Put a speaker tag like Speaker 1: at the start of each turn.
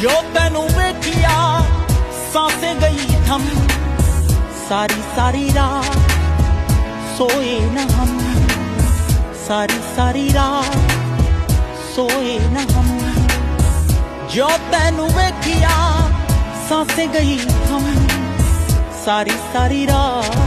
Speaker 1: जो तेनू वेखिया सांसें गई थम, सारी सारी रात सोए न हम, सारी सारी रात सोए न हम। जो तेनू वेखिया सांसें गई थम, सारी सारी रात